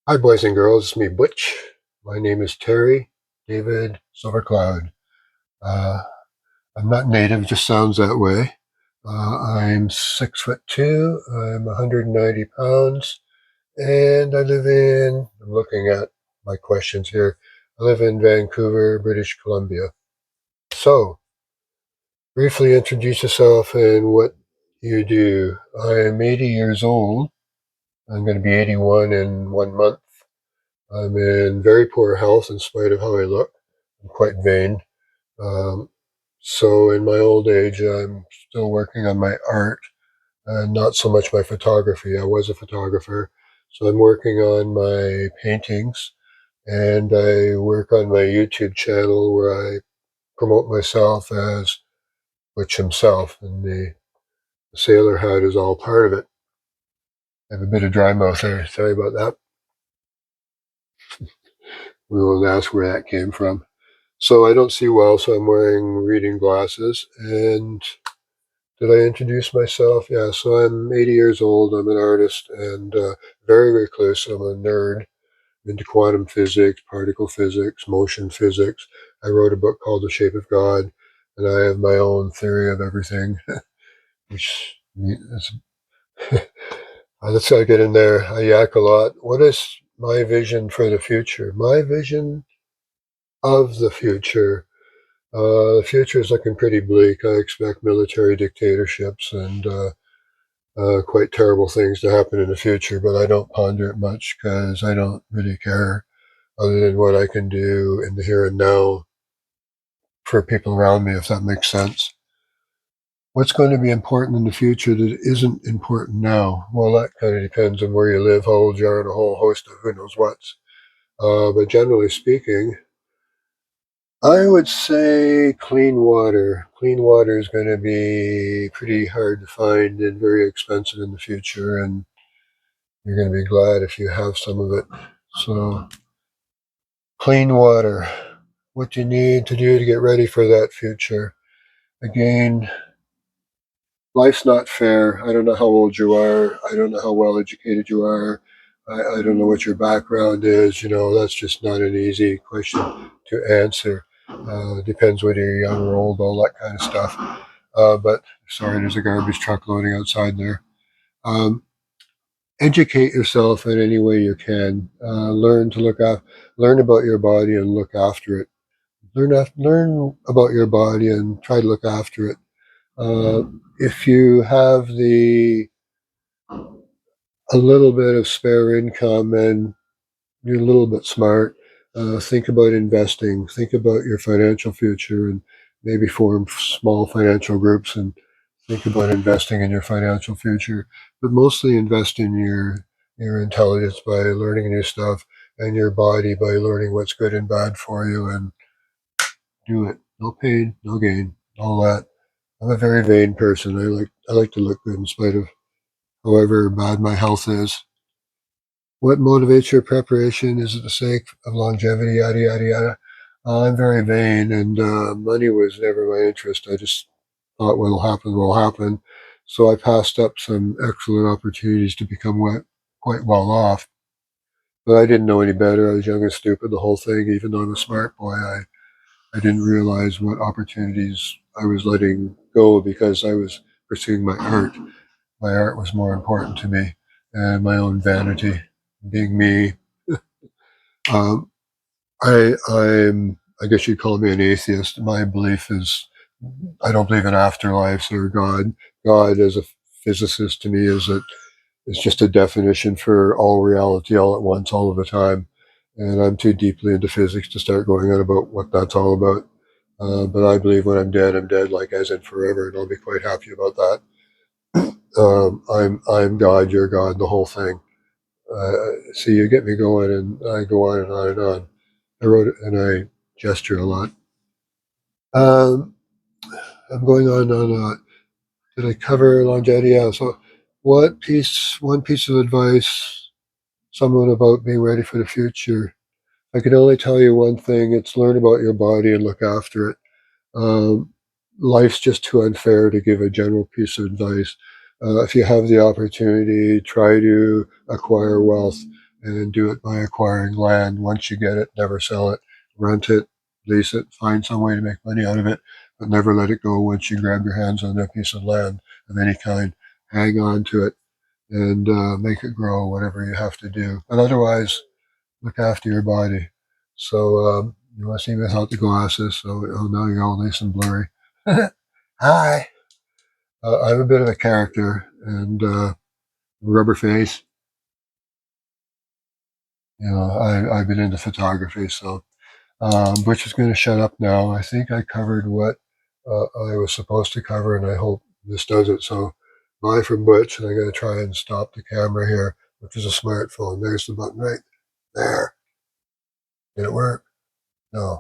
Hi, boys and girls. It's me, Butch. My name is Terry David Silvercloud. Uh, I'm not native; it just sounds that way. I'm 6'2". I'm 190 pounds, and I live in. I'm looking at my questions here. I live in Vancouver, British Columbia. So, briefly introduce yourself and what you do. I am 80 years old. I'm going to be 81 in 1 month. I'm in very poor health in spite of how I look. I'm quite vain. Um, so in my old age, I'm still working on my art and not so much my photography. I was a photographer. So I'm working on my paintings and I work on my YouTube channel where I promote myself as Butch himself, and the sailor hat is all part of it. I have a bit of dry mouth there. Sorry about that. We won't ask where that came from. So I don't see well, so I'm wearing reading glasses. And did I introduce myself? Yeah, so I'm 80 years old. I'm an artist and very recluse. I'm a nerd. I'm into quantum physics, particle physics, motion physics. I wrote a book called The Shape of God, and I have my own theory of everything, which is, let's not get in there. I yak a lot. What is my vision for the future? My vision of the future. The future is looking pretty bleak. I expect military dictatorships and quite terrible things to happen in the future, but I don't ponder it much because I don't really care other than what I can do in the here and now for people around me, if that makes sense. What's going to be important in the future that isn't important now? Well, that kind of depends on where you live, how old you are, and a whole host of who knows what's. But generally speaking, I would say clean water. Clean water is going to be pretty hard to find and very expensive in the future, and you're going to be glad if you have some of it. So, clean water. What do you need to do to get ready for that future? Again, life's not fair. I don't know how old you are. I don't know how well educated you are. I don't know what your background is. That's just not an easy question to answer. Depends whether you're young or old, all that kind of stuff. But sorry, there's a garbage truck loading outside there. Um, Educate yourself in any way you can. Learn about your body and look after it. Learn about your body and try to look after it. If you have the a little bit of spare income and you're a little bit smart, think about investing. Think about your financial future and maybe form small financial groups and think about investing in your financial future. But mostly invest in your intelligence by learning new stuff and your body by learning what's good and bad for you and do it. No pain, no gain, all that. I'm a very vain person. I like to look good in spite of however bad my health is. What motivates your preparation? Is it the sake of longevity? Yada yada yada. I'm very vain, and money was never my interest. I just thought what'll happen will happen. So I passed up some excellent opportunities to become quite well off. But I didn't know any better. I was young and stupid, the whole thing. Even though I'm a smart boy, I didn't realize what opportunities I was letting go because I was pursuing my art. My art was more important to me and my own vanity, being me. Um, I guess you'd call me an atheist. My belief is I don't believe in afterlives or God. God, as a physicist, to me, is just a definition for all reality, all at once, all of the time. And I'm too deeply into physics to start going on about what that's all about. But I believe when I'm dead, like as in forever, and I'll be quite happy about that. I'm God, you're God, the whole thing. See, you get me going, and I go on and on and on. I wrote it, and I gesture a lot. Um, I'm going on and on. Did I cover longevity? Yeah. So, one piece of advice, someone about being ready for the future. I can only tell you one thing: it's learn about your body and look after it. Um, Life's just too unfair to give a general piece of advice. If you have the opportunity, try to acquire wealth and do it by acquiring land. Once you get it, never sell it, rent it, lease it, find some way to make money out of it, but never let it go. Once you grab your hands on a piece of land of any kind, hang on to it and make it grow, whatever you have to do. But otherwise, look after your body. So you want to see me without the glasses, so now you're all nice and blurry. Hi. I'm a bit of a character, and rubber face. I've been into photography, so Butch is going to shut up now. I think I covered what I was supposed to cover, and I hope this does it. So bye from Butch, and I'm going to try and stop the camera here, which is a smartphone. There's the button right there. Did it work? No.